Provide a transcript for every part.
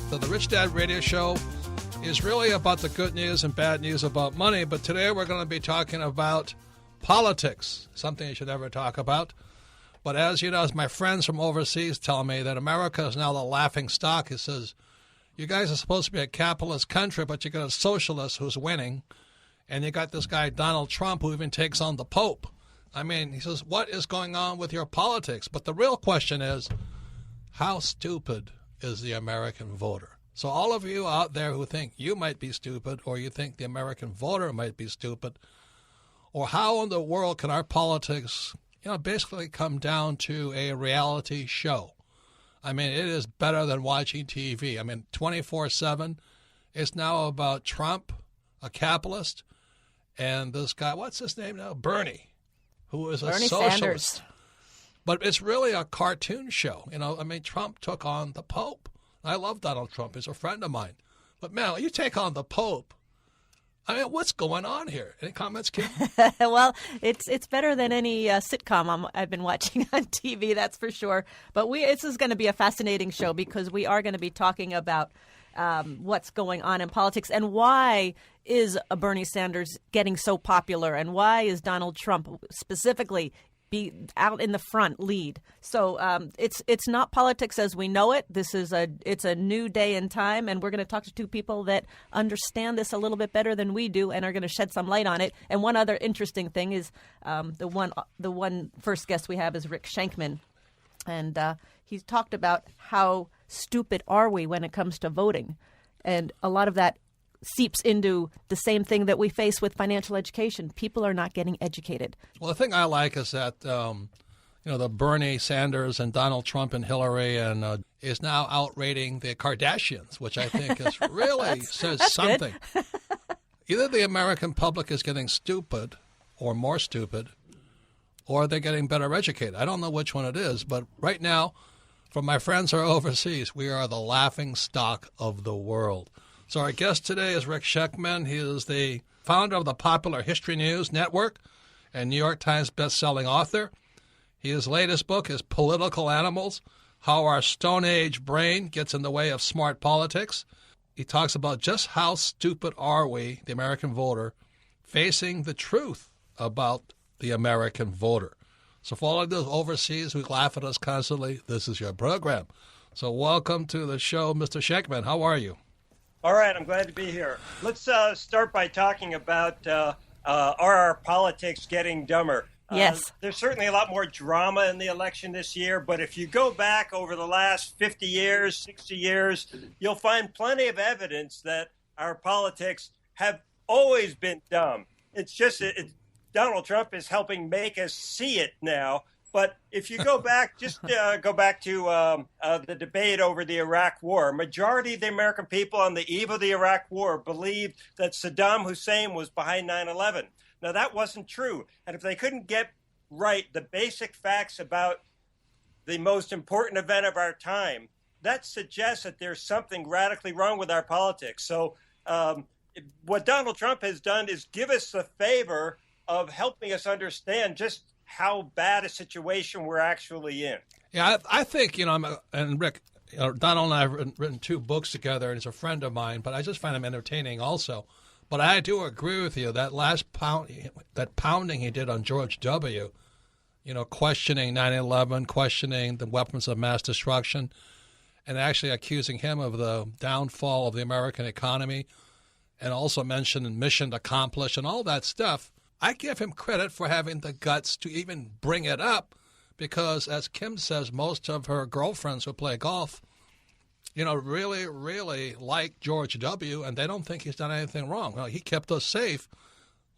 The Rich Dad Radio Show is really about the good news and bad news about money, but today we're going to be talking about politics, something you should never talk about. But as you know, as my friends from overseas tell me that America is now the laughing stock. He says, you guys are supposed to be a capitalist country, but you got a socialist who's winning, and you got this guy Donald Trump who even takes on the Pope. I mean, he says, what is going on with your politics? But the real question is, how stupid is the American voter? So all of you out there who think you might be stupid, or you think the American voter might be stupid, or how in the world can our politics, basically come down to a reality show? I mean, it is better than watching TV. I mean, 24/7. It's now about Trump, a capitalist, and this guy, what's his name now? Bernie, who is a Bernie socialist. Sanders. But it's really a cartoon show. Trump took on the Pope. I love Donald Trump. He's a friend of mine. But, man, you take on the Pope. I mean, what's going on here? Any comments, Kim? Well, it's better than any sitcom I've been watching on TV, that's for sure. But this is going to be a fascinating show because we are going to be talking about what's going on in politics and why is Bernie Sanders getting so popular and why is Donald Trump specifically be out in the front lead. So it's not politics as we know it. It's a new day and time, and we're going to talk to two people that understand this a little bit better than we do and are going to shed some light on it. And one other interesting thing is the one first guest we have is Rick Shankman, and he's talked about how stupid are we when it comes to voting, and a lot of that seeps into the same thing that we face with financial education. People are not getting educated. Well, the thing I like is that, the Bernie Sanders and Donald Trump and Hillary and is now outrating the Kardashians, which I think is really says something. Either the American public is getting stupid or more stupid, or they're getting better educated. I don't know which one it is, but right now, from my friends who are overseas, we are the laughing stock of the world. So our guest today is Rick Shankman. He is the founder of the Popular History News Network and New York Times best-selling author. His latest book is Political Animals, How Our Stone Age Brain Gets in the Way of Smart Politics. He talks about just how stupid are we, the American voter, facing the truth about the American voter. So for all of those overseas who laugh at us constantly, this is your program. So welcome to the show, Mr. Shankman. How are you? All right, I'm glad to be here. Let's start by talking about are our politics getting dumber? Yes. There's certainly a lot more drama in the election this year, but if you go back over the last 50 years, 60 years, you'll find plenty of evidence that our politics have always been dumb. It's just Donald Trump is helping make us see it now. But if you go back, just go back to the debate over the Iraq War. Majority of the American people on the eve of the Iraq War believed that Saddam Hussein was behind 9/11. Now, that wasn't true. And if they couldn't get right the basic facts about the most important event of our time, that suggests that there's something radically wrong with our politics. So what Donald Trump has done is give us the favor of helping us understand just how bad a situation we're actually in. Yeah, I think, and Rick, Donald and I have written two books together, and he's a friend of mine, but I just find him entertaining also. But I do agree with you, that pounding he did on George W., questioning 9/11, questioning the weapons of mass destruction, and actually accusing him of the downfall of the American economy, and also mentioning mission accomplished and all that stuff. I give him credit for having the guts to even bring it up because, as Kim says, most of her girlfriends who play golf, really, really like George W., and they don't think he's done anything wrong. Well, he kept us safe.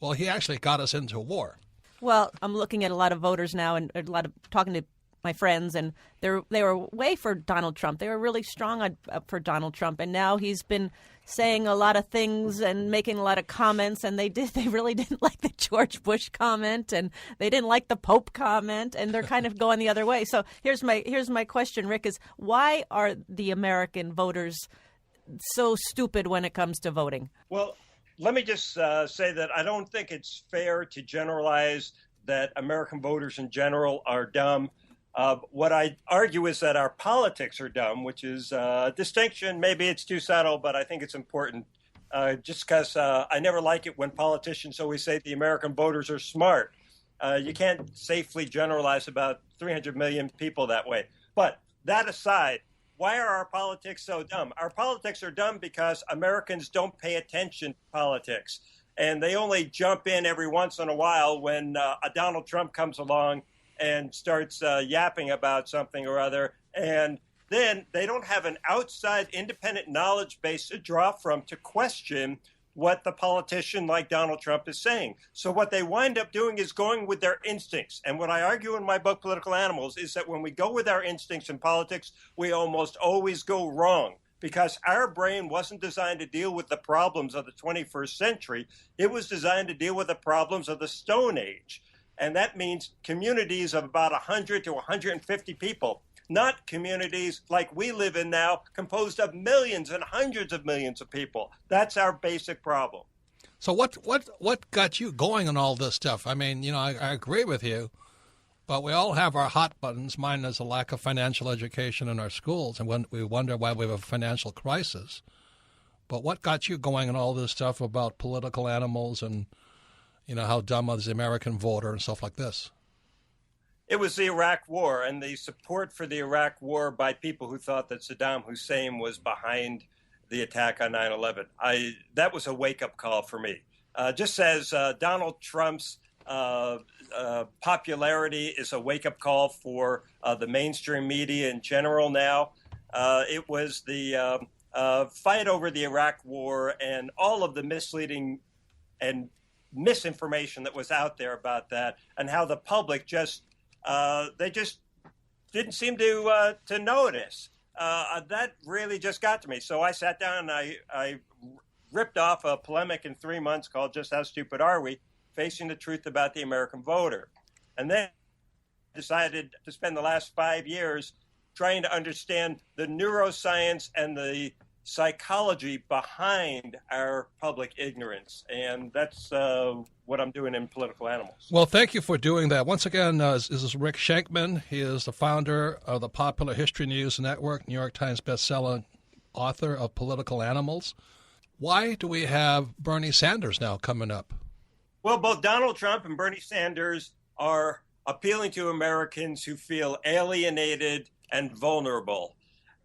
Well, he actually got us into war. Well, I'm looking at a lot of voters now and a lot of talking to my friends, and they were way for Donald Trump. They were really strong for Donald Trump, and now he's been saying a lot of things and making a lot of comments, and they really didn't like the George Bush comment, and they didn't like the Pope comment, and they're kind of going the other way. So here's my question, Rick, is why are the American voters so stupid when it comes to voting? Well, let me just say that I don't think it's fair to generalize that American voters in general are dumb. What I argue is that our politics are dumb, which is a distinction. Maybe it's too subtle, but I think it's important. Just because I never like it when politicians always say the American voters are smart. You can't safely generalize about 300 million people that way. But that aside, why are our politics so dumb? Our politics are dumb because Americans don't pay attention to politics. And they only jump in every once in a while when a Donald Trump comes along and starts yapping about something or other. And then they don't have an outside independent knowledge base to draw from to question what the politician like Donald Trump is saying. So what they wind up doing is going with their instincts. And what I argue in my book, Political Animals, is that when we go with our instincts in politics, we almost always go wrong, because our brain wasn't designed to deal with the problems of the 21st century. It was designed to deal with the problems of the Stone Age. And that means communities of about 100 to 150 people, not communities like we live in now, composed of millions and hundreds of millions of people. That's our basic problem. So what got you going on all this stuff? I mean, I agree with you, but we all have our hot buttons. Mine is a lack of financial education in our schools, and when we wonder why we have a financial crisis. But what got you going on all this stuff about political animals and, how dumb is the American voter and stuff like this? It was the Iraq War and the support for the Iraq War by people who thought that Saddam Hussein was behind the attack on 9/11. That was a wake-up call for me. Just as Donald Trump's popularity is a wake-up call for the mainstream media in general now, it was the fight over the Iraq War and all of the misleading and misinformation that was out there about that, and how the public just didn't seem to notice. That really just got to me. So I sat down and I ripped off a polemic in 3 months called "Just How Stupid Are We? Facing the Truth About the American Voter." And then decided to spend the last 5 years trying to understand the neuroscience and the psychology behind our public ignorance. And that's what I'm doing in Political Animals. Well, thank you for doing that. Once again, this is Rick Shankman. He is the founder of the Popular History News Network, New York Times bestselling author of Political Animals. Why do we have Bernie Sanders now coming up? Well, both Donald Trump and Bernie Sanders are appealing to Americans who feel alienated and vulnerable.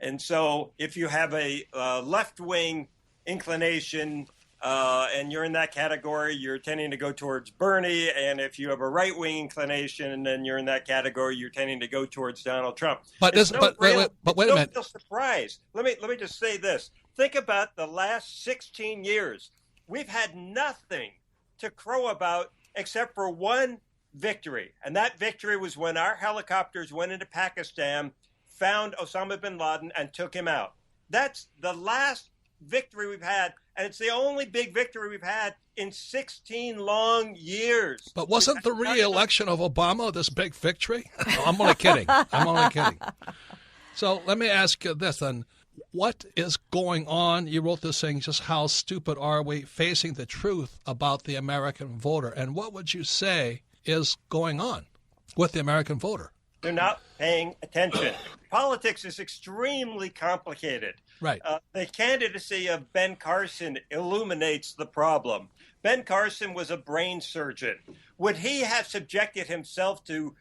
And so if you have a left-wing inclination and you're in that category, you're tending to go towards Bernie. And if you have a right-wing inclination and you're in that category, you're tending to go towards Donald Trump. But wait a minute. No surprise. Let me just say this. Think about the last 16 years. We've had nothing to crow about except for one victory. And that victory was when our helicopters went into Pakistan, found Osama bin Laden, and took him out. That's the last victory we've had, and it's the only big victory we've had in 16 long years. But wasn't the re-election of Obama this big victory? No, I'm only kidding. I'm only kidding. So let me ask you this then. What is going on? You wrote this saying, just how stupid are we, facing the truth about the American voter? And what would you say is going on with the American voter? They're not paying attention. Politics is extremely complicated. Right. The candidacy of Ben Carson illuminates the problem. Ben Carson was a brain surgeon. Would he have subjected himself to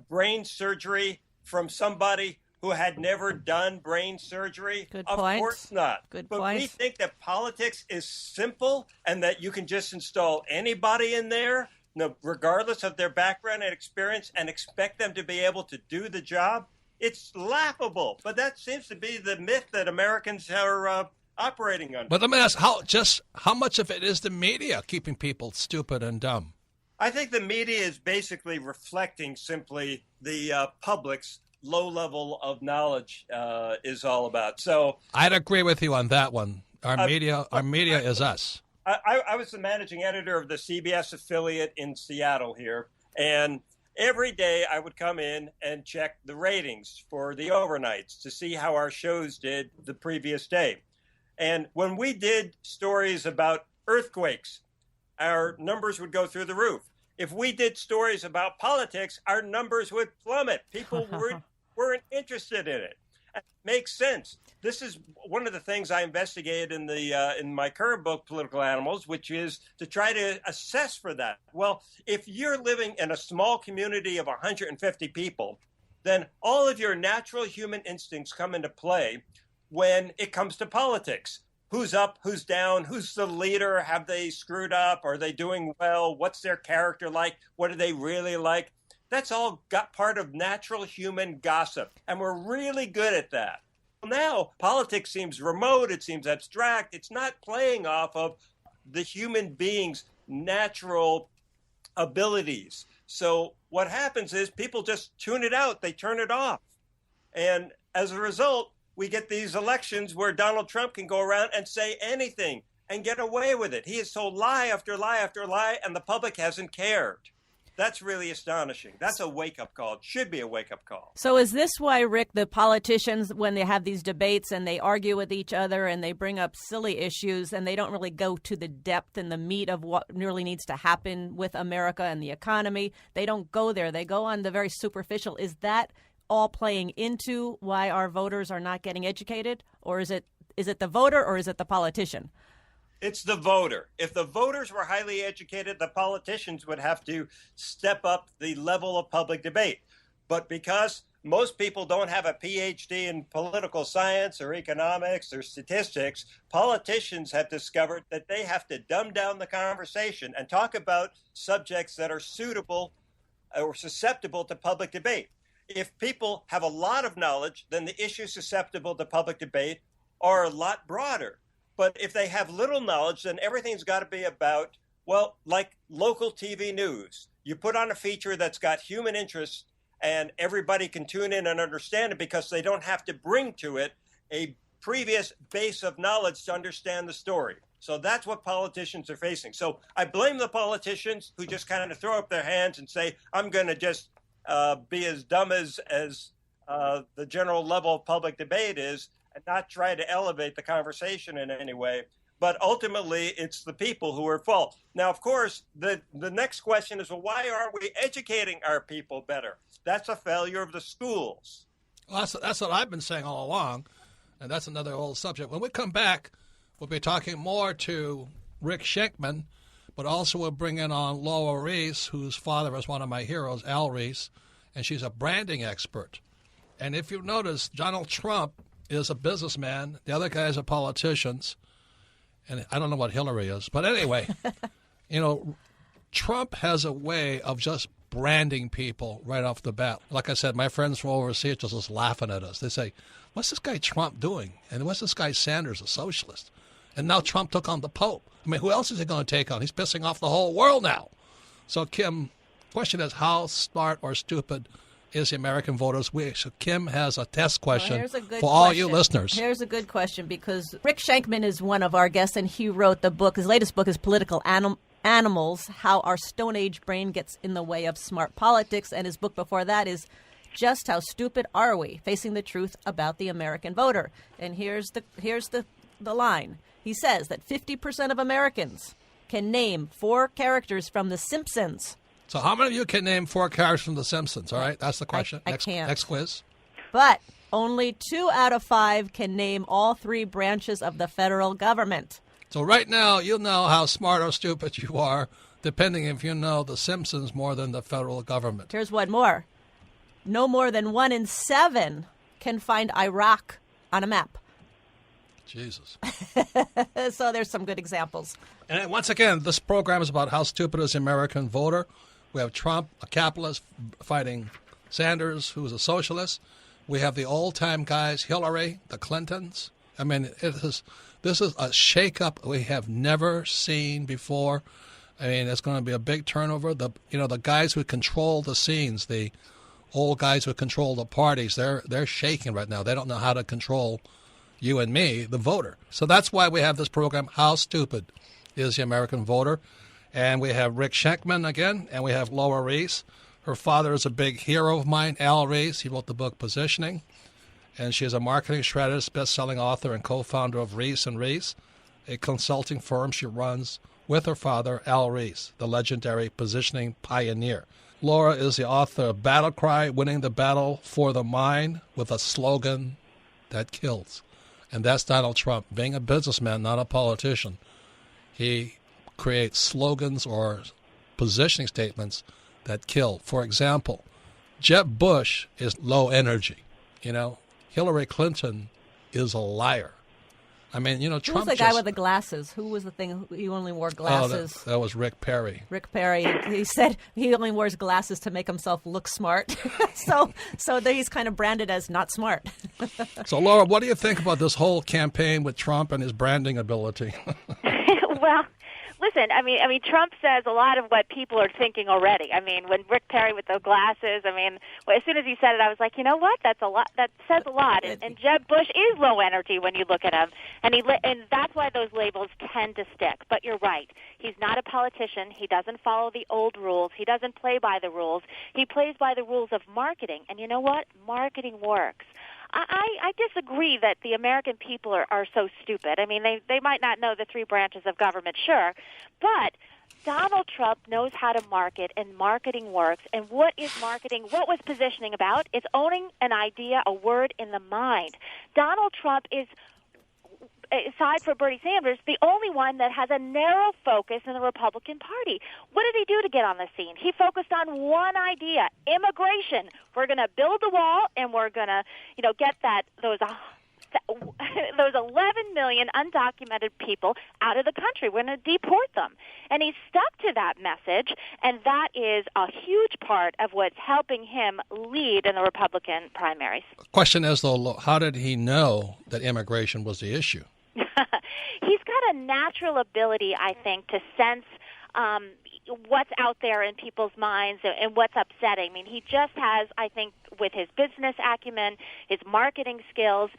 brain surgery from somebody who had never done brain surgery? Good of point. course not. Good but point. we think that politics is simple and that you can just install anybody in there, regardless of their background and experience, and expect them to be able to do the job. It's laughable, but that seems to be the myth that Americans are operating under. But let me ask, how much of it is the media keeping people stupid and dumb? I think the media is basically reflecting simply the public's low level of knowledge is all about. So I'd agree with you on that one. Our media is us. I was the managing editor of the CBS affiliate in Seattle here, and every day I would come in and check the ratings for the overnights to see how our shows did the previous day. And when we did stories about earthquakes, our numbers would go through the roof. If we did stories about politics, our numbers would plummet. People weren't interested in it. It makes sense. This is one of the things I investigated in my current book, Political Animals, which is to try to assess for that. Well, if you're living in a small community of 150 people, then all of your natural human instincts come into play when it comes to politics. Who's up, who's down, who's the leader, have they screwed up, are they doing well, what's their character like, what do they really like? That's all got part of natural human gossip, and we're really good at that. Now, politics seems remote, it seems abstract, it's not playing off of the human being's natural abilities. So what happens is people just tune it out, they turn it off. And as a result, we get these elections where Donald Trump can go around and say anything and get away with it. He has told lie after lie after lie, and the public hasn't cared. That's really astonishing. That's a wake-up call. It should be a wake-up call. So is this why, Rick, the politicians, when they have these debates and they argue with each other and they bring up silly issues and they don't really go to the depth and the meat of what really needs to happen with America and the economy, they don't go there. They go on the very superficial. Is that all playing into why our voters are not getting educated? Or is it the voter or is it the politician? It's the voter. If the voters were highly educated, the politicians would have to step up the level of public debate. But because most people don't have a PhD in political science or economics or statistics, politicians have discovered that they have to dumb down the conversation and talk about subjects that are suitable or susceptible to public debate. If people have a lot of knowledge, then the issues susceptible to public debate are a lot broader. But if they have little knowledge, then everything's got to be about, well, like local TV news. You put on a feature that's got human interest and everybody can tune in and understand it because they don't have to bring to it a previous base of knowledge to understand the story. So that's what politicians are facing. So I blame the politicians who just kind of throw up their hands and say, I'm going to just be as dumb as the general level of public debate is, and not try to elevate the conversation in any way. But ultimately, it's the people who are at fault. Now, of course, the next question is, well, why aren't we educating our people better? That's a failure of the schools. Well, that's what I've been saying all along, and that's another old subject. When we come back, we'll be talking more to Rick Schenkman, but also we'll bring in on Laura Reese, whose father is one of my heroes, Al Reese, and she's a branding expert. And if you notice, Donald Trump is a businessman. The other guys are politicians. And I don't know what Hillary is. But anyway, Trump has a way of just branding people right off the bat. Like I said, my friends from overseas just laughing at us. They say, what's this guy Trump doing? And what's this guy Sanders, a socialist? And now Trump took on the Pope. I mean, who else is he going to take on? He's pissing off the whole world now. So, Kim, question is, how smart or stupid is the American voters? So Kim has a test question for all you listeners. Here's a good question, because Rick Schenkman is one of our guests, and he wrote the book. His latest book is Political Animals, How Our Stone Age Brain Gets in the Way of Smart Politics. And his book before that is Just How Stupid Are We? Facing the Truth About the American Voter. And here's the line. He says that 50% of Americans can name 4 characters from The Simpsons. So how many of you can name 4 characters from The Simpsons? All right, that's the question. I can't. Next quiz. But only 2 out of 5 can name all 3 branches of the federal government. So right now, you'll know how smart or stupid you are, depending if you know The Simpsons more than the federal government. Here's one more. No more than 1 in 7 can find Iraq on a map. Jesus. So there's some good examples. And once again, this program is about how stupid is the American voter. We have Trump, a capitalist, fighting Sanders, who's a socialist. We have the old-time guys, Hillary, the Clintons. I mean, this is a shakeup we have never seen before. I mean, it's going to be a big turnover. The guys who control the scenes, the old guys who control the parties, they're shaking right now. They don't know how to control you and me, the voter. So that's why we have this program, How Stupid is the American Voter? And we have Rick Schenkman again, and we have Laura Reese. Her father is a big hero of mine, Al Reese. He wrote the book Positioning. And she is a marketing strategist, best-selling author, and co-founder of Reese & Reese, a consulting firm. She runs with her father, Al Reese, the legendary positioning pioneer. Laura is the author of Battle Cry, Winning the Battle for the Mind with a Slogan that Kills. And that's Donald Trump. Being a businessman, not a politician, he creates slogans or positioning statements that kill. For example, Jeb Bush is low energy. Hillary Clinton is a liar. I mean, Trump. Who was the guy with the glasses? Who was the thing? He only wore glasses. Oh, that was Rick Perry. Rick Perry. He said he only wears glasses to make himself look smart. so he's kind of branded as not smart. So, Laura, what do you think about this whole campaign with Trump and his branding ability? Well, listen, I mean, Trump says a lot of what people are thinking already. I mean, when Rick Perry with the glasses, as soon as he said it, I was like, you know what? That's a lot. That says a lot. And Jeb Bush is low energy when you look at him, and that's why those labels tend to stick. But you're right. He's not a politician. He doesn't follow the old rules. He doesn't play by the rules. He plays by the rules of marketing. And you know what? Marketing works. I disagree that the American people are so stupid. I mean, they might not know the three branches of government, sure, but Donald Trump knows how to market, and marketing works. And what is marketing? What was positioning about? It's owning an idea, a word in the mind. Donald Trump is, aside from Bernie Sanders, the only one that has a narrow focus in the Republican Party. What did he do to get on the scene? He focused on one idea: immigration. We're going to build the wall, and we're going to, get those 11 million undocumented people out of the country. We're going to deport them. And he stuck to that message, and that is a huge part of what's helping him lead in the Republican primaries. Question is, though, how did he know that immigration was the issue? He's got a natural ability, I think, to sense what's out there in people's minds and what's upsetting. I mean, he just has, I think, with his business acumen, his marketing skills,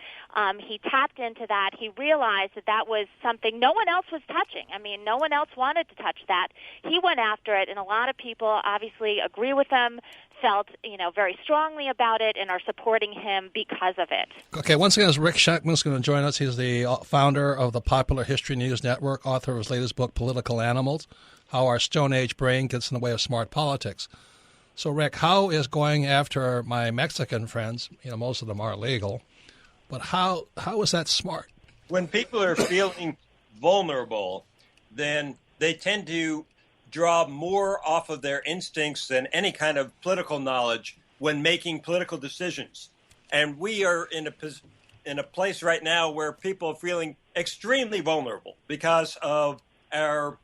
he tapped into that. He realized that was something no one else was touching. I mean, no one else wanted to touch that. He went after it, and a lot of people obviously agree with him, felt, very strongly about it, and are supporting him because of it. Okay, once again, Rick Schenkman's going to join us. He's the founder of the Popular History News Network, author of his latest book, Political Animals: How Our Stone Age Brain Gets in the Way of Smart Politics. So, Rick, how is going after my Mexican friends, most of them are legal, but how is that smart? When people are feeling vulnerable, then they tend to draw more off of their instincts than any kind of political knowledge when making political decisions. And we are in a place right now where people are feeling extremely vulnerable because of our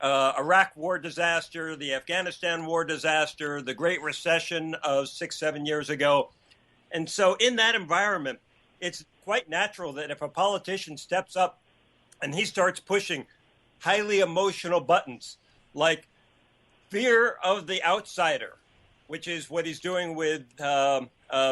Iraq war disaster, the Afghanistan war disaster, the Great Recession of 6-7 years ago. And so in that environment, it's quite natural that if a politician steps up and he starts pushing highly emotional buttons like fear of the outsider, which is what he's doing with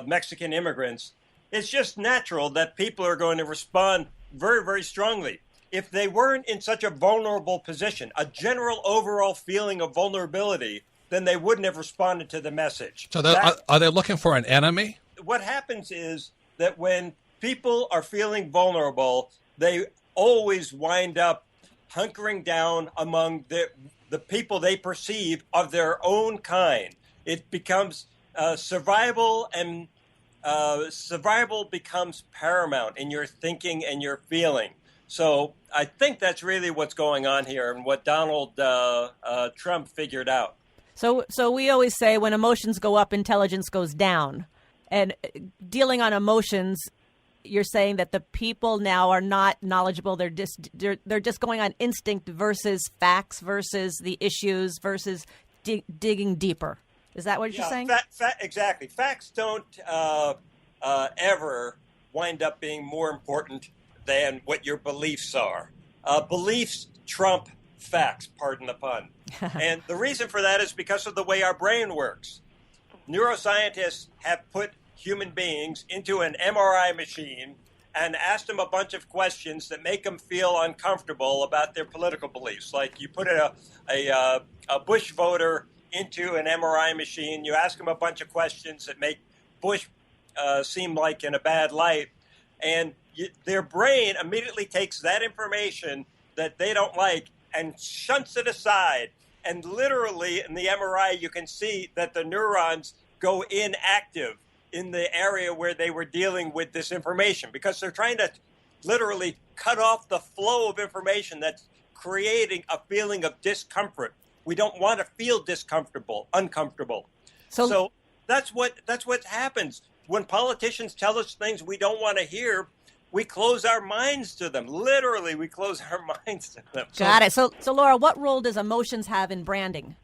Mexican immigrants, it's just natural that people are going to respond very, very strongly. If they weren't in such a vulnerable position, a general overall feeling of vulnerability, then they wouldn't have responded to the message. So are they looking for an enemy? What happens is that when people are feeling vulnerable, they always wind up hunkering down among the people they perceive of their own kind. It becomes survival, and survival becomes paramount in your thinking and your feeling. So I think that's really what's going on here and what Donald Trump figured out. So we always say when emotions go up, intelligence goes down. And dealing on emotions, you're saying that the people now are not knowledgeable. They're just going on instinct versus facts versus the issues versus digging deeper. Is that what you're saying? Exactly. Facts don't ever wind up being more important than what your beliefs are. Beliefs trump facts, pardon the pun. And the reason for that is because of the way our brain works. Neuroscientists have put human beings into an MRI machine and asked them a bunch of questions that make them feel uncomfortable about their political beliefs. Like you put a Bush voter into an MRI machine, you ask them a bunch of questions that make Bush seem like in a bad light, and their brain immediately takes that information that they don't like and shunts it aside. And literally in the MRI, you can see that the neurons go inactive in the area where they were dealing with this information, because they're trying to literally cut off the flow of information that's creating a feeling of discomfort. We don't want to feel uncomfortable. So that's what happens. When politicians tell us things we don't want to hear, we close our minds to them. Literally, we close our minds to them. Got it. So Laura, what role does emotions have in branding?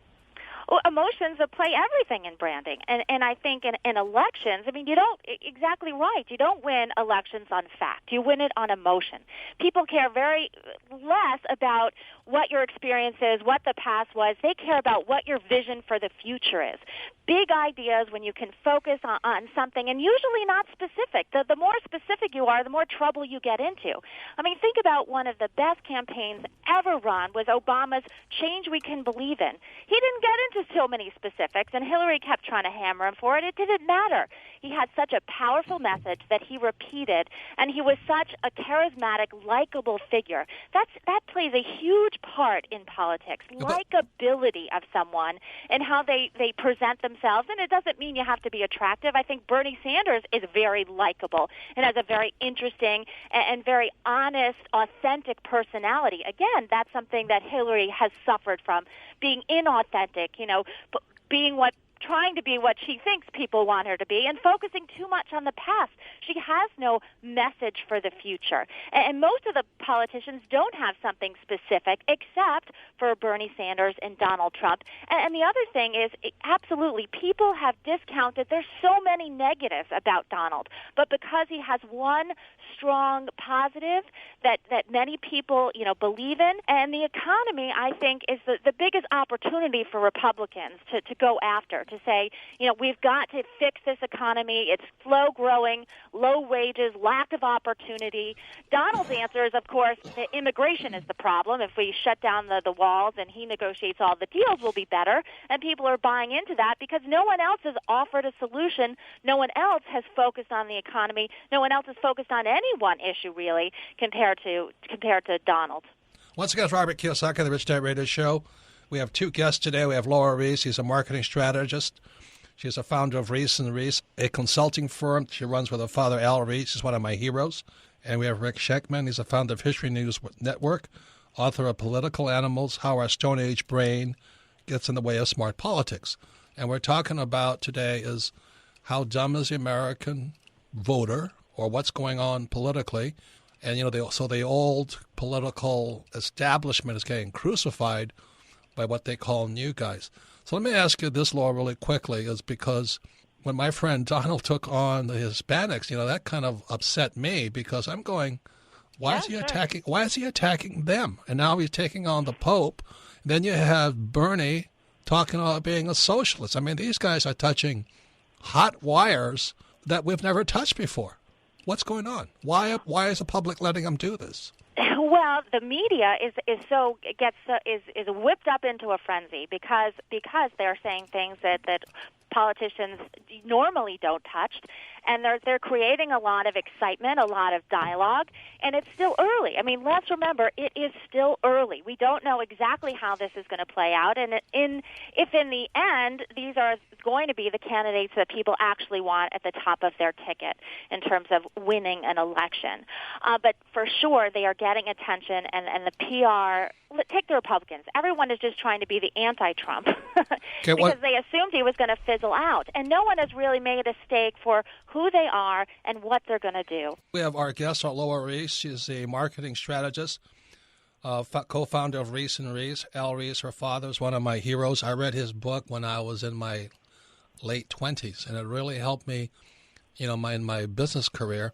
Well, emotions play everything in branding. And I think in elections, I mean, you don't, exactly right, you don't win elections on fact. You win it on emotion. People care very less about what your experience is, what the past was. They care about what your vision for the future is. Big ideas, when you can focus on something, and usually not specific. The more specific you are, the more trouble you get into. I mean, think about one of the best campaigns ever run was Obama's Change We Can Believe In. He didn't get into so many specifics, and Hillary kept trying to hammer him for it. It didn't matter. He had such a powerful message that he repeated, and he was such a charismatic, likable figure. That plays a huge part in politics, likability of someone and how they present themselves. And it doesn't mean you have to be attractive. I think Bernie Sanders is very likable and has a very interesting and very honest, authentic personality. Again, that's something that Hillary has suffered from, being inauthentic, trying to be what she thinks people want her to be, and focusing too much on the past. She has no message for the future. And most of the politicians don't have something specific except for Bernie Sanders and Donald Trump. And the other thing is, absolutely, people have discounted. There's so many negatives about Donald, but because he has one strong positive that many people, believe in, and the economy, I think, is the biggest opportunity for Republicans to go after, to say, we've got to fix this economy. It's slow growing, low wages, lack of opportunity. Donald's answer is, of course, that immigration is the problem. If we shut down the walls and he negotiates all the deals, we'll be better. And people are buying into that because no one else has offered a solution. No one else has focused on the economy. No one else has focused on any one issue, really, compared to Donald. Once again, it's Robert Kiyosaki, the Rich Dad Radio Show. We have two guests today. We have Laura Reese. She's a marketing strategist. She's a founder of Reese & Reese, a consulting firm she runs with her father, Al Reese. He's one of my heroes. And we have Rick Sheckman. He's a founder of History News Network, author of Political Animals, How Our Stone Age Brain Gets in the Way of Smart Politics. And we're talking about today is how dumb is the American voter, or what's going on politically. And, the old political establishment is getting crucified by what they call new guys. So let me ask you this, Laura, really quickly, is because when my friend Donald took on the Hispanics, that kind of upset me, because I'm going, why is he attacking them? And now he's taking on the Pope. And then you have Bernie talking about being a socialist. I mean, these guys are touching hot wires that we've never touched before. What's going on? Why is the public letting them do this? Well, the media is whipped up into a frenzy because they're saying things that politicians normally don't touch, and they're creating a lot of excitement, a lot of dialogue, and it's still early. I mean, let's remember, it is still early. We don't know exactly how this is going to play out, and if in the end these are going to be the candidates that people actually want at the top of their ticket in terms of winning an election. But for sure, they are getting attention, and the PR. Take the Republicans. Everyone is just trying to be the anti-Trump because they assumed he was going to fizzle out. And no one has really made a stake for who they are and what they're going to do. We have our guest, Laura Reese. She's a marketing strategist, co-founder of Reese & Reese. Al Reese, her father, is one of my heroes. I read his book when I was in my late 20s, and it really helped me, in my business career.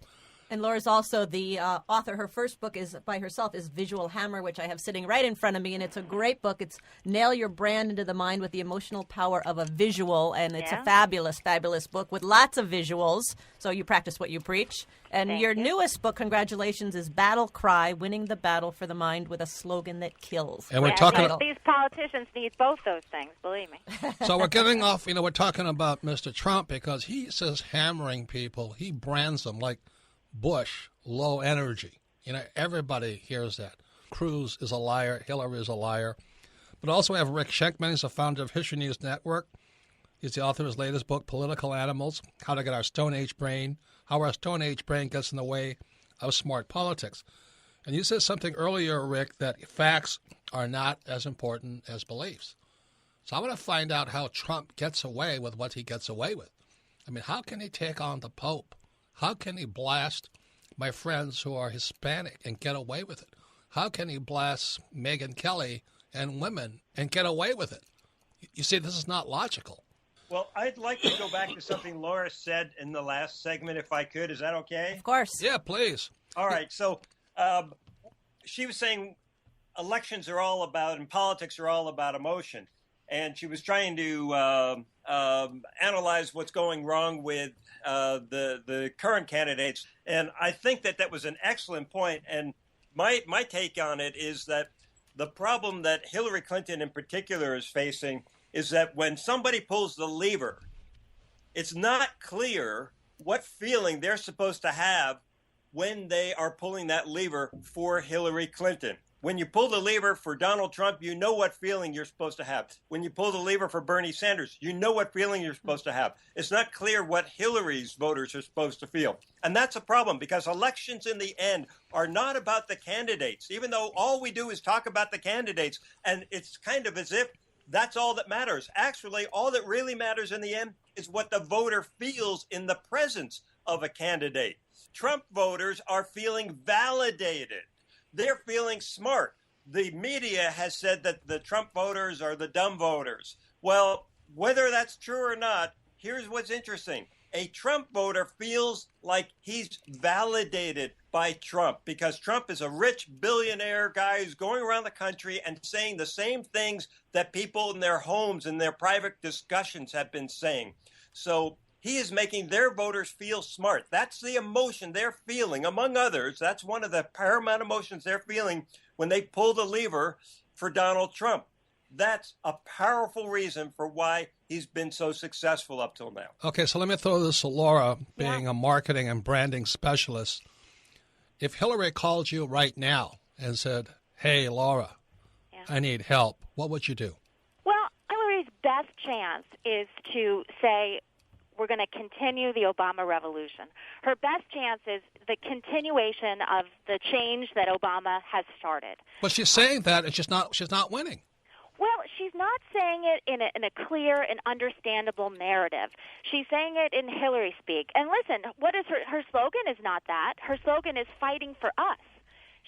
And Laura's also the author. Her first book is by herself is Visual Hammer, which I have sitting right in front of me, and it's a great book. It's Nail Your Brand into the Mind with the Emotional Power of a Visual, and it's a fabulous, fabulous book with lots of visuals. So you practice what you preach. And Thank your you. Newest book, congratulations, is Battle Cry: Winning the Battle for the Mind with a Slogan That Kills. And we're talking. These politicians need both those things. Believe me. So we're getting off. We're talking about Mr. Trump because he says hammering people. He brands them like Bush, low energy. Everybody hears that. Cruz is a liar, Hillary is a liar. But also we have Rick Schenkman. He's the founder of History News Network. He's the author of his latest book, Political Animals, How to Get Our Stone Age Brain, How Our Stone Age Brain Gets in the Way of Smart Politics. And you said something earlier, Rick, that facts are not as important as beliefs. So I want to find out how Trump gets away with what he gets away with. I mean, how can he take on the Pope? How can he blast my friends who are Hispanic and get away with it? How can he blast Megyn Kelly and women and get away with it? You see, this is not logical. Well, I'd like to go back to something Laura said in the last segment, if I could. Is that okay? Of course. Yeah, please. All right. So she was saying elections are all about, and politics are all about emotion. And she was trying to analyze what's going wrong with the current candidates. And I think that was an excellent point. And my take on it is that the problem that Hillary Clinton in particular is facing is that when somebody pulls the lever, it's not clear what feeling they're supposed to have when they are pulling that lever for Hillary Clinton. When you pull the lever for Donald Trump, you know what feeling you're supposed to have. When you pull the lever for Bernie Sanders, you know what feeling you're supposed to have. It's not clear what Hillary's voters are supposed to feel. And that's a problem because elections in the end are not about the candidates, even though all we do is talk about the candidates. And it's kind of as if that's all that matters. Actually, all that really matters in the end is what the voter feels in the presence of a candidate. Trump voters are feeling validated. They're feeling smart. The media has said that the Trump voters are the dumb voters. Well, whether that's true or not, here's what's interesting. A Trump voter feels like he's validated by Trump because Trump is a rich billionaire guy who's going around the country and saying the same things that people in their homes and their private discussions have been saying. So he is making their voters feel smart. That's the emotion they're feeling, among others. That's one of the paramount emotions they're feeling when they pull the lever for Donald Trump. That's a powerful reason for why he's been so successful up till now. Okay, so let me throw this to Laura, being a marketing and branding specialist. If Hillary called you right now and said, hey, Laura, I need help, what would you do? Well, Hillary's best chance is to say, we're going to continue the Obama revolution. Her best chance is the continuation of the change that Obama has started. But she's saying that, and she's not winning. Well, she's not saying it in a clear and understandable narrative. She's saying it in Hillary speak. And listen, what is her slogan is not that. Her slogan is fighting for us.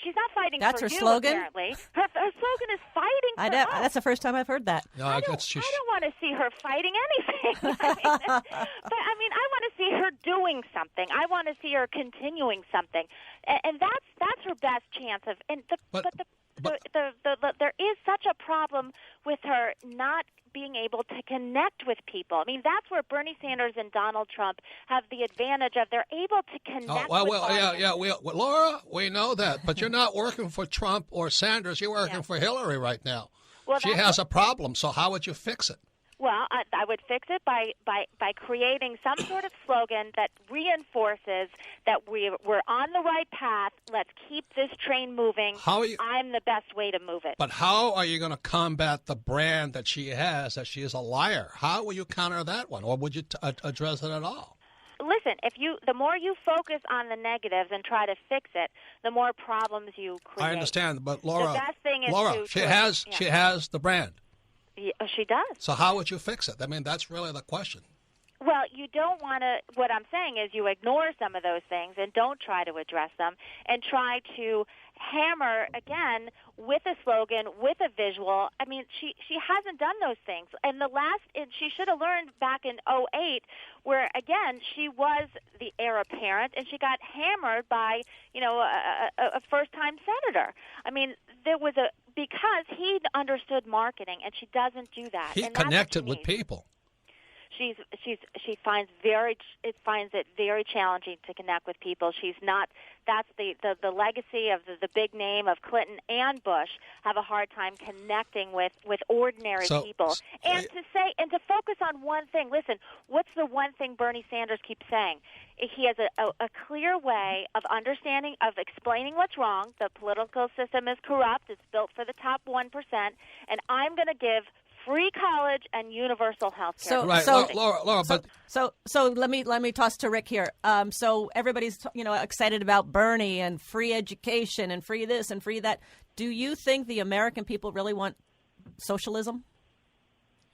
She's not fighting That's for her you, slogan? Apparently. Her slogan is fighting for us. That's the first time I've heard that. No, I don't want to see her fighting anything. I want to see her doing something. I want to see her continuing something, and that's her best chance of. And there is such a problem with her not being able to connect with people. I mean, that's where Bernie Sanders and Donald Trump have the advantage of they're able to connect with Laura, we know that, but you're not working for Trump or Sanders. You're working for Hillary right now. Well, she has a problem, so how would you fix it? Well, I would fix it by creating some sort of slogan that reinforces that we're on the right path. Let's keep this train moving. I'm the best way to move it. But how are you going to combat the brand that she has, that she is a liar? How will you counter that one, or would you address it at all? Listen, the more you focus on the negatives and try to fix it, the more problems you create. I understand, but Laura, the best thing is she has the brand. Yeah, she does. So how would you fix it? I mean, that's really the question. Well, you don't want to – what I'm saying is you ignore some of those things and don't try to address them and try to hammer, again, with a slogan, with a visual. I mean, she hasn't done those things. And she should have learned back in 2008 where, again, she was the heir apparent and she got hammered by, a first-time senator. I mean, there was because he understood marketing and she doesn't do that. He connected with people. she finds it very challenging to connect with people. She's not. That's the legacy of the big name of Clinton and Bush have a hard time connecting with ordinary people. And to focus on one thing. Listen, what's the one thing Bernie Sanders keeps saying? He has a clear way of understanding, of explaining what's wrong. The political system is corrupt. It's built for the top 1%, and I'm going to give free college and universal health care. Laura, so let me toss to Rick here. So everybody's excited about Bernie and free education and free this and free that. Do you think the American people really want socialism?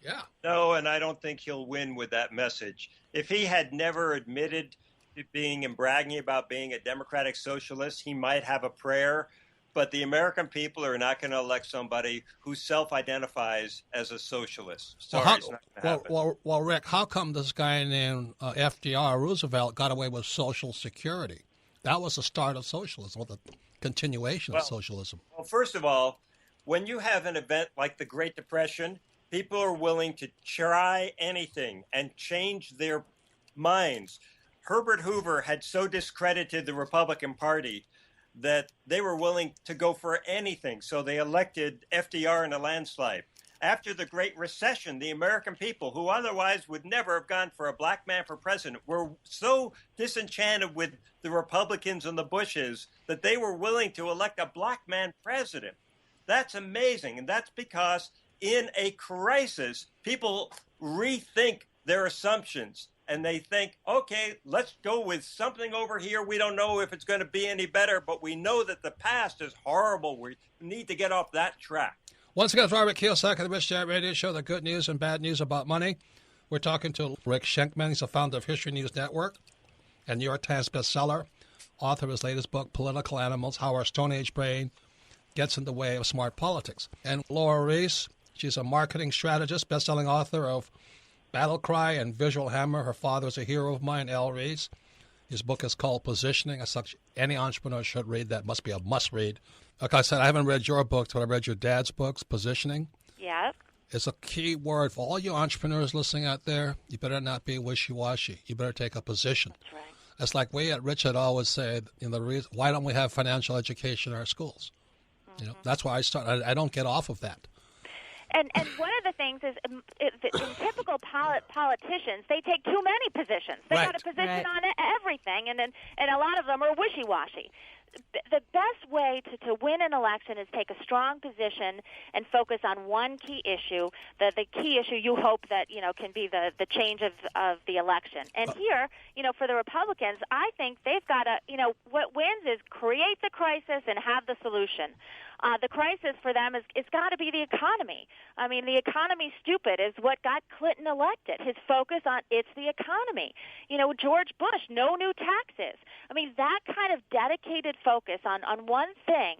Yeah. No, and I don't think he'll win with that message. If he had never admitted to being and bragging about being a democratic socialist, he might have a prayer. But the American people are not going to elect somebody who self-identifies as a socialist. Sorry, it's not going to happen. Well, Rick, how come this guy named FDR Roosevelt got away with Social Security? That was the start of socialism, or the continuation of socialism. Well, first of all, when you have an event like the Great Depression, people are willing to try anything and change their minds. Herbert Hoover had so discredited the Republican Party that they were willing to go for anything. So they elected FDR in a landslide. After the Great Recession, the American people, who otherwise would never have gone for a black man for president, were so disenchanted with the Republicans and the Bushes that they were willing to elect a black man president. That's amazing. And that's because in a crisis, people rethink their assumptions. And they think, okay, let's go with something over here. We don't know if it's going to be any better, but we know that the past is horrible. We need to get off that track. Once again, it's Robert Kiyosaki of the Rich Dad Radio Show, the good news and bad news about money. We're talking to Rick Schenkman. He's the founder of History News Network and New York Times bestseller, author of his latest book, Political Animals, How Our Stone Age Brain Gets in the Way of Smart Politics. And Laura Reese, she's a marketing strategist, best-selling author of Battle Cry and Visual Hammer. Her father is a hero of mine, Al Reese. His book is called Positioning. As such, any entrepreneur should read that. Must be a must-read. Like I said, I haven't read your books, but I read your dad's books, Positioning. Yeah. It's a key word for all you entrepreneurs listening out there. You better not be wishy-washy. You better take a position. That's right. It's like we at Richard always say, why don't we have financial education in our schools? Mm-hmm. That's why I don't get off of that. And one of the things is, in typical politicians, they take too many positions. They got a position on everything, and a lot of them are wishy-washy. The best way to win an election is take a strong position and focus on one key issue. The key issue you hope that can be the change of the election. And here, for the Republicans, I think they've got to what wins is create the crisis and have the solution. The crisis for them is got to be the economy. I mean, the economy's stupid is what got Clinton elected. His focus on it's the economy. George Bush, no new taxes. I mean, that kind of dedicated focus on one thing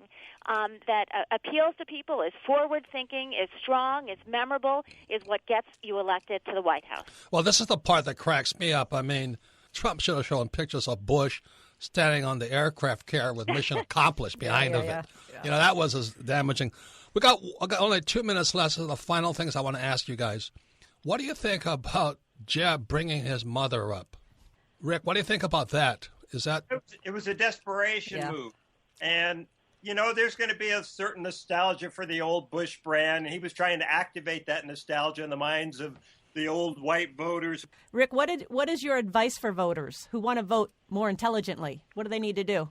that appeals to people, is forward-thinking, is strong, is memorable, is what gets you elected to the White House. Well, this is the part that cracks me up. I mean, Trump should have shown pictures of Bush standing on the aircraft carrier with mission accomplished behind it. Yeah. That was as damaging. I got only 2 minutes left. So the final things I want to ask you guys. What do you think about Jeb bringing his mother up? Rick, what do you think about that? It was a desperation move. And, there's going to be a certain nostalgia for the old Bush brand. He was trying to activate that nostalgia in the minds of the old white voters. Rick, what is your advice for voters who want to vote more intelligently? What do they need to do?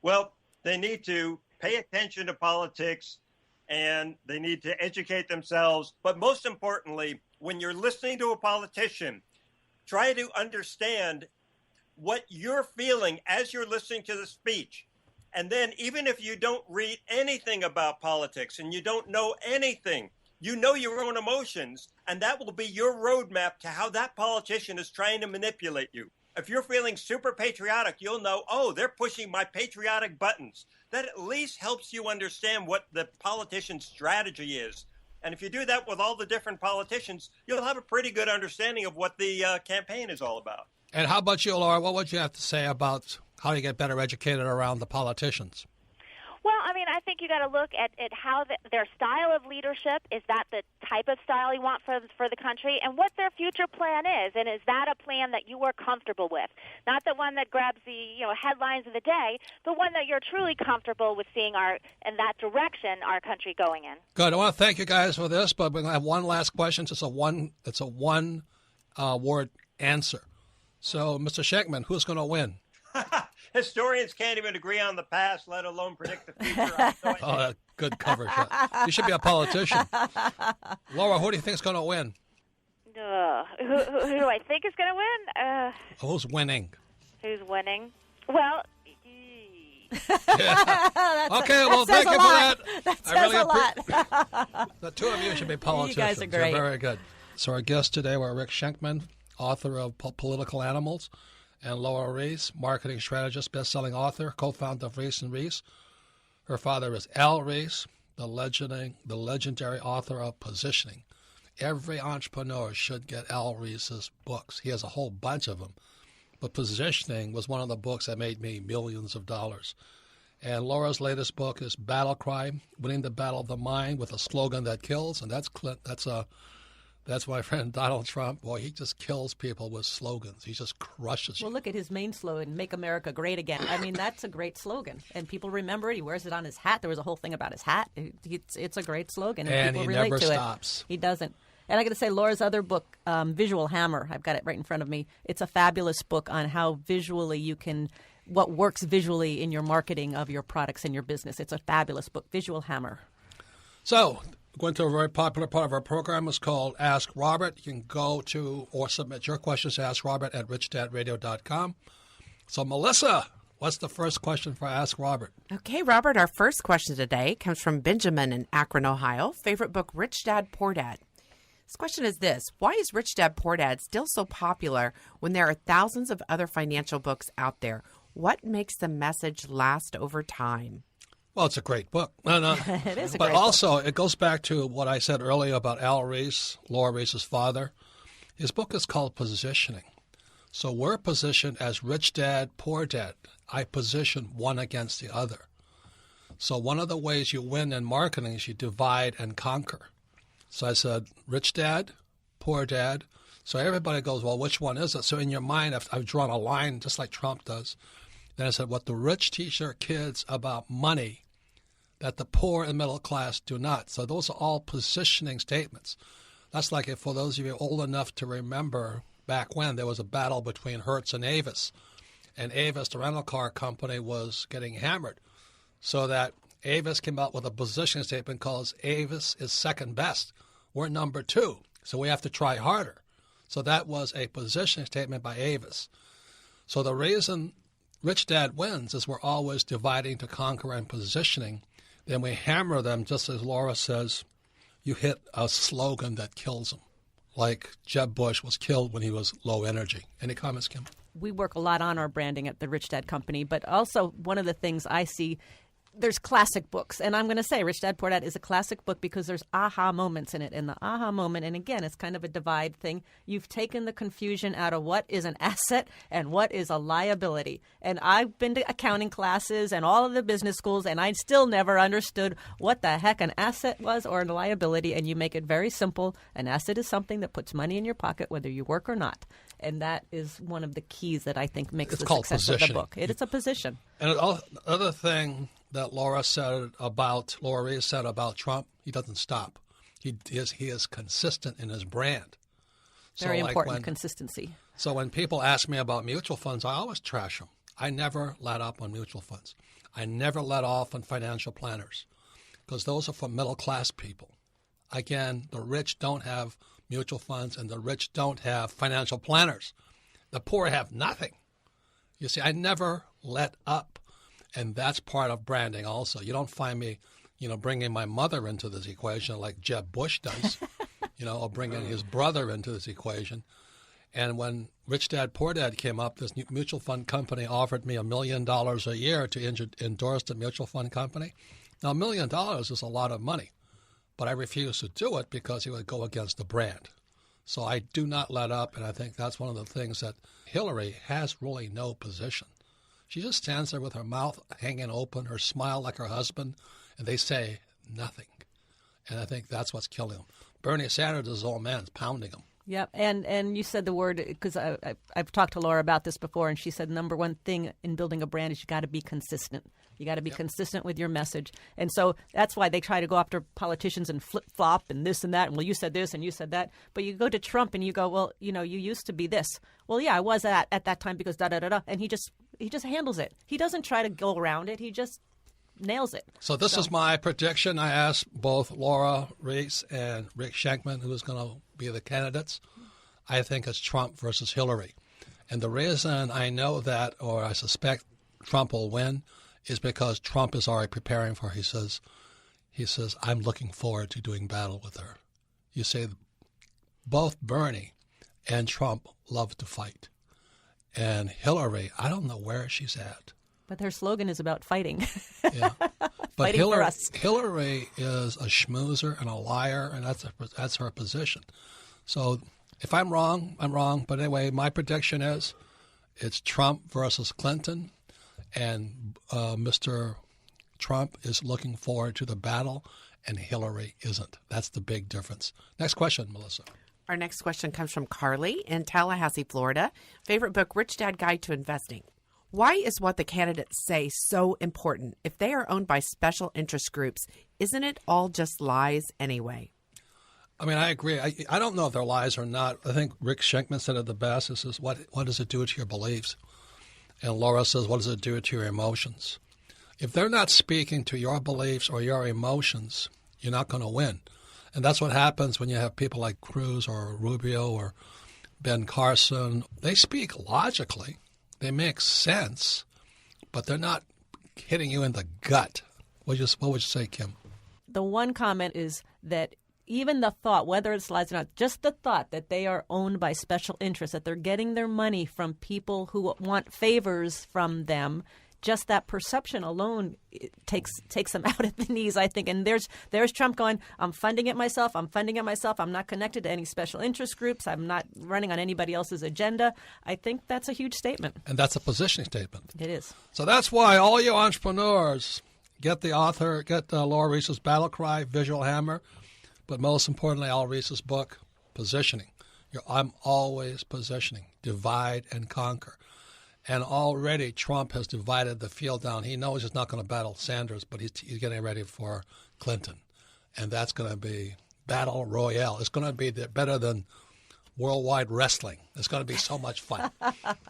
Well, they need to pay attention to politics, and they need to educate themselves. But most importantly, when you're listening to a politician, try to understand what you're feeling as you're listening to the speech. And then even if you don't read anything about politics and you don't know anything, you know your own emotions, and that will be your roadmap to how that politician is trying to manipulate you. If you're feeling super patriotic, you'll know, they're pushing my patriotic buttons. That at least helps you understand what the politician's strategy is. And if you do that with all the different politicians, you'll have a pretty good understanding of what the campaign is all about. And how about you, Laura? What would you have to say about how to get better educated around the politicians? Well, I mean, I think you got to look at how their style of leadership, is that the type of style you want for the country, and what their future plan is, and is that a plan that you are comfortable with? Not the one that grabs the headlines of the day, but one that you're truly comfortable with seeing in that direction our country going in. Good. I want to thank you guys for this, but we're going to have one last question. It's a one word answer. So, Mr. Schenkman, who's going to win? Historians can't even agree on the past, let alone predict the future. Oh, good cover shot. You should be a politician. Laura, who do you think is going to win? Who do I think is going to win? Who's winning? Who's winning? Well... Yeah. Okay, well, thank you for that. That says a lot. The two of you should be politicians. You guys are great. You're very good. So our guests today were Rick Schenkman, author of Political Animals, and Laura Reese, marketing strategist, best-selling author, co-founder of Reese & Reese. Her father is Al Reese, the legendary author of Positioning. Every entrepreneur should get Al Reese's books. He has a whole bunch of them. But Positioning was one of the books that made me millions of dollars. And Laura's latest book is Battle Cry, Winning the Battle of the Mind with a Slogan That Kills. And that's my friend Donald Trump. Boy, he just kills people with slogans. He just crushes you. Well, look at his main slogan, Make America Great Again. I mean, that's a great slogan. And people remember it. He wears it on his hat. There was a whole thing about his hat. It's a great slogan. And people relate to it. He never stops. He doesn't. And I got to say, Laura's other book, Visual Hammer, I've got it right in front of me. It's a fabulous book on how visually what works visually in your marketing of your products and your business. It's a fabulous book, Visual Hammer. So, going to a very popular part of our program is called Ask Robert. You can go to or submit your questions to AskRobert@RichDadRadio.com. So, Melissa, what's the first question for Ask Robert? Okay, Robert, our first question today comes from Benjamin in Akron, Ohio. Favorite book, Rich Dad, Poor Dad. His question is this: why is Rich Dad, Poor Dad still so popular when there are thousands of other financial books out there? What makes the message last over time? Well, it's a great book. No. It is a but great also, it goes back to what I said earlier about Al Reese, Laura Reese's father. His book is called Positioning. So we're positioned as Rich Dad, Poor Dad. I position one against the other. So one of the ways you win in marketing is you divide and conquer. So I said, Rich Dad, Poor Dad. So everybody goes, well, which one is it? So in your mind, I've drawn a line just like Trump does. Then I said, what the rich teach their kids about money that the poor and middle class do not. So those are all positioning statements. That's like if for those of you old enough to remember back when there was a battle between Hertz and Avis. And Avis, the rental car company, was getting hammered. So that Avis came out with a positioning statement called Avis is second best. We're number 2, so we have to try harder. So that was a positioning statement by Avis. So the reason Rich Dad wins is we're always dividing to conquer and positioning. Then we hammer them, just as Laura says, you hit a slogan that kills them. Like Jeb Bush was killed when he was low energy. Any comments, Kim? We work a lot on our branding at the Rich Dad Company, but also one of the things I see, there's classic books. And I'm going to say Rich Dad, Poor Dad is a classic book because there's aha moments in it. And the aha moment, and again, it's kind of a divide thing. You've taken the confusion out of what is an asset and what is a liability. And I've been to accounting classes and all of the business schools, and I still never understood what the heck an asset was or a liability. And you make it very simple. An asset is something that puts money in your pocket, whether you work or not. And that is one of the keys that I think makes the success of the book. It is a position. And the other thing that Laura Reese said about Trump, he doesn't stop. He is consistent in his brand. Very important, consistency. So when people ask me about mutual funds, I always trash them. I never let up on mutual funds. I never let off on financial planners because those are for middle-class people. Again, the rich don't have mutual funds and the rich don't have financial planners. The poor have nothing. You see, I never let up. And that's part of branding also. You don't find me, bringing my mother into this equation like Jeb Bush does, or bringing his brother into this equation. And when Rich Dad, Poor Dad came up, this mutual fund company offered me $1 million a year to endorse the mutual fund company. Now, $1 million is a lot of money, but I refused to do it because it would go against the brand. So I do not let up, and I think that's one of the things that Hillary has really no position. She just stands there with her mouth hanging open, her smile like her husband, and they say nothing. And I think that's what's killing him. Bernie Sanders, his old man, is pounding him. Yep, and you said the word, because I've talked to Laura about this before, and she said number one thing in building a brand is you got to be consistent. You got to be consistent with your message. And so that's why they try to go after politicians and flip-flop and this and that. And, well, you said this and you said that. But you go to Trump and you go, well, you used to be this. Well, yeah, I was at that time because da-da-da-da. And he just handles it. He doesn't try to go around it. He just nails it. So this is my prediction. I asked both Laura Reese and Rick Shankman who is going to be the candidates. I think it's Trump versus Hillary. And the reason I know that, or I suspect Trump will win, is because Trump is already preparing for her. He says, I'm looking forward to doing battle with her. You say both Bernie and Trump love to fight. And Hillary, I don't know where she's at. But their slogan is about fighting. Yeah. But Fighting for us. Hillary is a schmoozer and a liar, and that's her position. So if I'm wrong, I'm wrong. But anyway, my prediction is it's Trump versus Clinton, and Mr. Trump is looking forward to the battle, and Hillary isn't. That's the big difference. Next question, Melissa. Our next question comes from Carly in Tallahassee, Florida. Favorite book, Rich Dad Guide to Investing. Why is what the candidates say so important? If they are owned by special interest groups, isn't it all just lies anyway? I mean, I agree. I don't know if they're lies or not. I think Rick Shankman said it the best. He says, what does it do to your beliefs? And Laura says, what does it do to your emotions? If they're not speaking to your beliefs or your emotions, you're not going to win. And that's what happens when you have people like Cruz or Rubio or Ben Carson. They speak logically. They make sense, but they're not hitting you in the gut. What would you say, Kim? The one comment is that even the thought, whether it's lies or not, just the thought that they are owned by special interests, that they're getting their money from people who want favors from them, just that perception alone takes them out at the knees, I think. And there's Trump going, I'm funding it myself. I'm not connected to any special interest groups. I'm not running on anybody else's agenda. I think that's a huge statement. And that's a positioning statement. It is. So that's why all you entrepreneurs get Laura Reese's Battle Cry, Visual Hammer, but most importantly, Laura Reese's book, Positioning. I'm always positioning, divide and conquer. And already Trump has divided the field down. He knows he's not going to battle Sanders, but he's getting ready for Clinton. And that's going to be battle royale. It's going to be better than worldwide wrestling. It's going to be so much fun.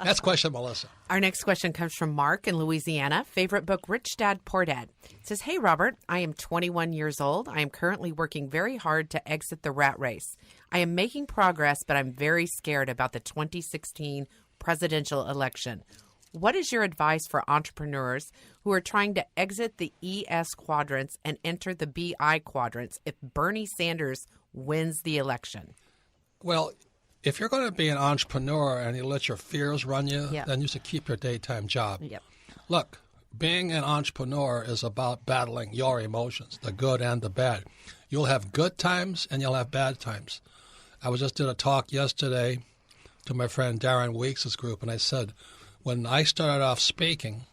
Next question, Melissa. Our next question comes from Mark in Louisiana. Favorite book, Rich Dad, Poor Dad. It says, hey, Robert, I am 21 years old. I am currently working very hard to exit the rat race. I am making progress, but I'm very scared about the 2016 presidential election. What is your advice for entrepreneurs who are trying to exit the ES quadrants and enter the BI quadrants if Bernie Sanders wins the election? Well, if you're going to be an entrepreneur and you let your fears run you, Yep. then you should keep your daytime job. Yep. Look, being an entrepreneur is about battling your emotions, the good and the bad. You'll have good times and you'll have bad times. I just did a talk yesterday to my friend Darren Weeks' group, and I said, when I started off speaking,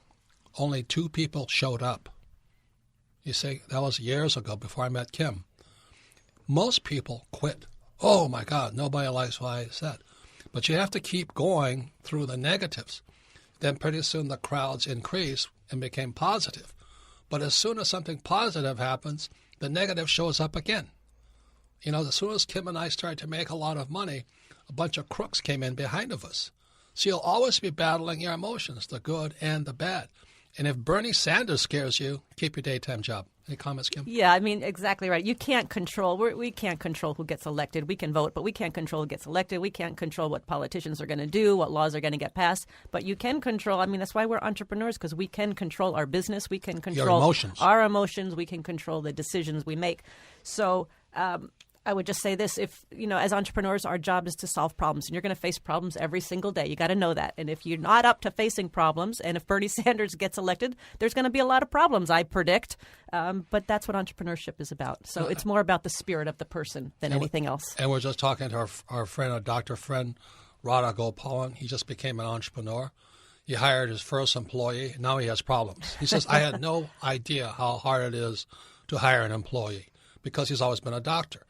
only 2 people showed up. You see, that was years ago before I met Kim. Most people quit. Oh, my God, nobody likes what I said. But you have to keep going through the negatives. Then pretty soon the crowds increase and became positive. But as soon as something positive happens, the negative shows up again. You know, as soon as Kim and I started to make a lot of money, a bunch of crooks came in behind of us. So you'll always be battling your emotions, the good and the bad. And if Bernie Sanders scares you, keep your daytime job. Any comments, Kim? Yeah, I mean, exactly right. You can't control. We can't control who gets elected. We can vote, but we can't control who gets elected. We can't control what politicians are going to do, what laws are going to get passed. But you can control. I mean, that's why we're entrepreneurs, because we can control our business. We can control our emotions. We can control the decisions we make. So I would just say this, if, as entrepreneurs, our job is to solve problems, and you're going to face problems every single day. You got to know that. And if you're not up to facing problems, and if Bernie Sanders gets elected, there's going to be a lot of problems, I predict. But that's what entrepreneurship is about. So it's more about the spirit of the person than anything else. And we're just talking to our friend, our doctor friend, Radha Gopalan. He just became an entrepreneur. He hired his first employee. Now he has problems. He says, I had no idea how hard it is to hire an employee because he's always been a doctor.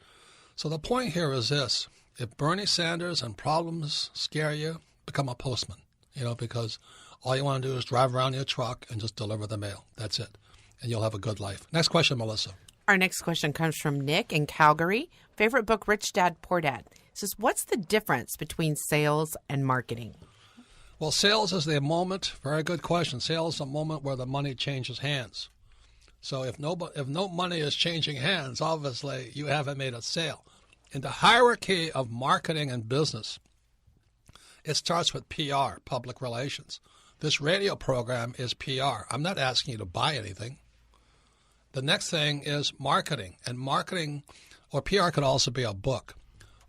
So the point here is this. If Bernie Sanders and problems scare you, become a postman, because all you want to do is drive around your truck and just deliver the mail. That's it. And you'll have a good life. Next question, Melissa. Our next question comes from Nick in Calgary. Favorite book, Rich Dad, Poor Dad. Says, what's the difference between sales and marketing? Well, sales is the moment. Very good question. Sales is a moment where the money changes hands. So if no money is changing hands, obviously you haven't made a sale. In the hierarchy of marketing and business, it starts with PR, public relations. This radio program is PR. I'm not asking you to buy anything. The next thing is marketing. And marketing, or PR could also be a book.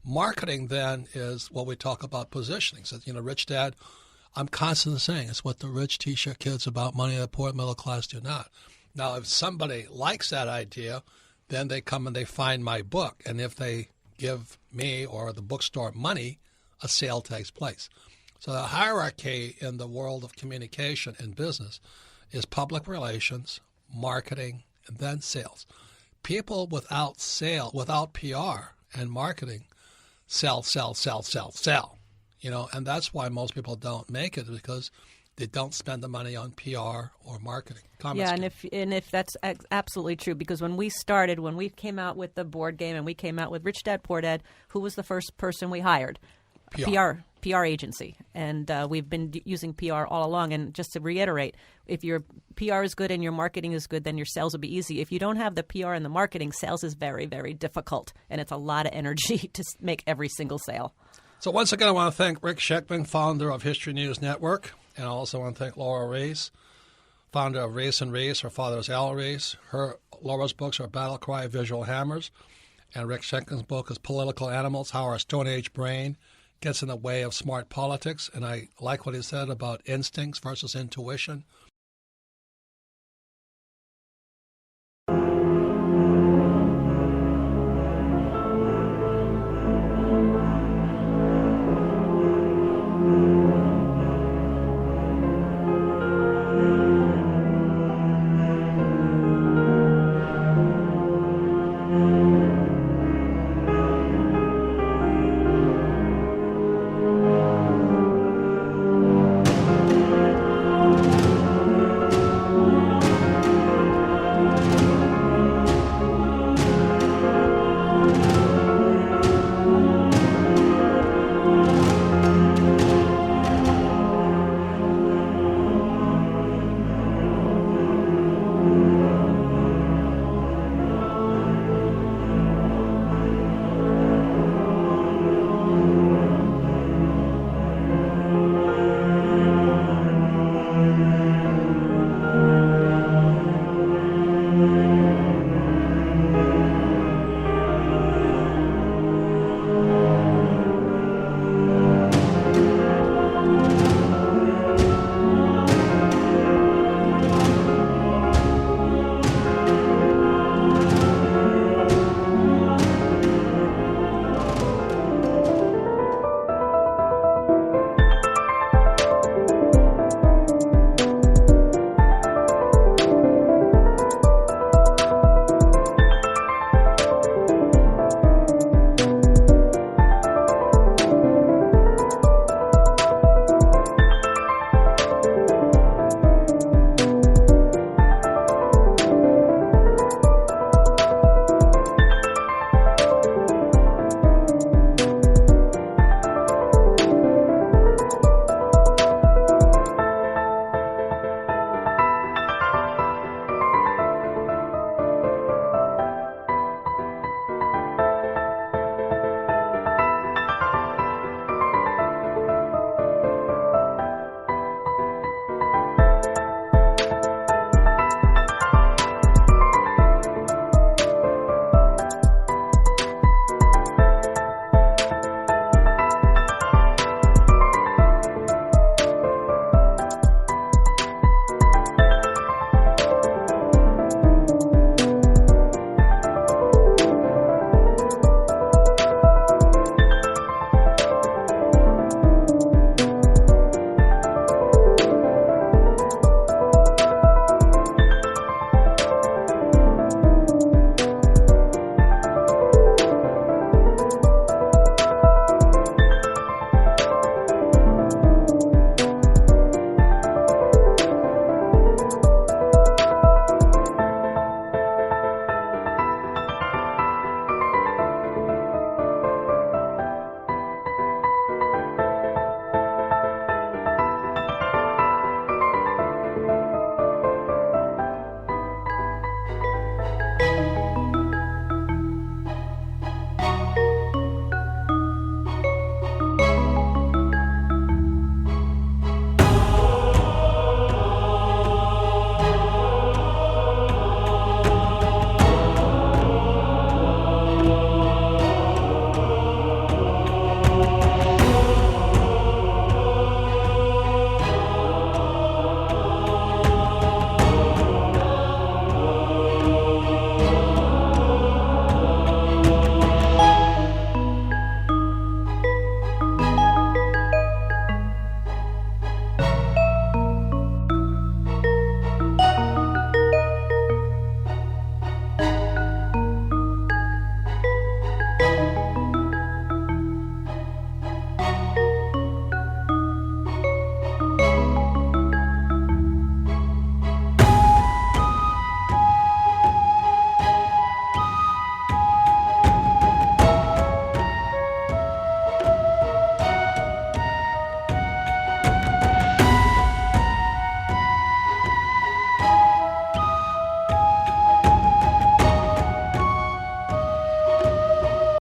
Marketing then is what we talk about positioning. So, Rich Dad, I'm constantly saying it's what the rich teach their kids about money the poor middle class do not. Now, if somebody likes that idea, then they come and they find my book. And if they give me or the bookstore money, a sale takes place. So the hierarchy in the world of communication and business is public relations, marketing, and then sales. People without PR and marketing sell. And that's why most people don't make it, because they don't spend the money on PR or marketing. Comments, and if that's absolutely true, because when we came out with the board game and we came out with Rich Dad, Poor Dad, who was the first person we hired? PR agency. And we've been using PR all along. And just to reiterate, if your PR is good and your marketing is good, then your sales will be easy. If you don't have the PR and the marketing, sales is very, very difficult. And it's a lot of energy to make every single sale. So once again, I want to thank Rick Sheckman, founder of History News Network. And I also want to thank Laura Rees, founder of Rees and Rees. Her father is Al Rees. Laura's books are Battle Cry, Visual Hammers. And Rick Sheckman's book is Political Animals, How Our Stone Age Brain Gets in the Way of Smart Politics. And I like what he said about instincts versus intuition.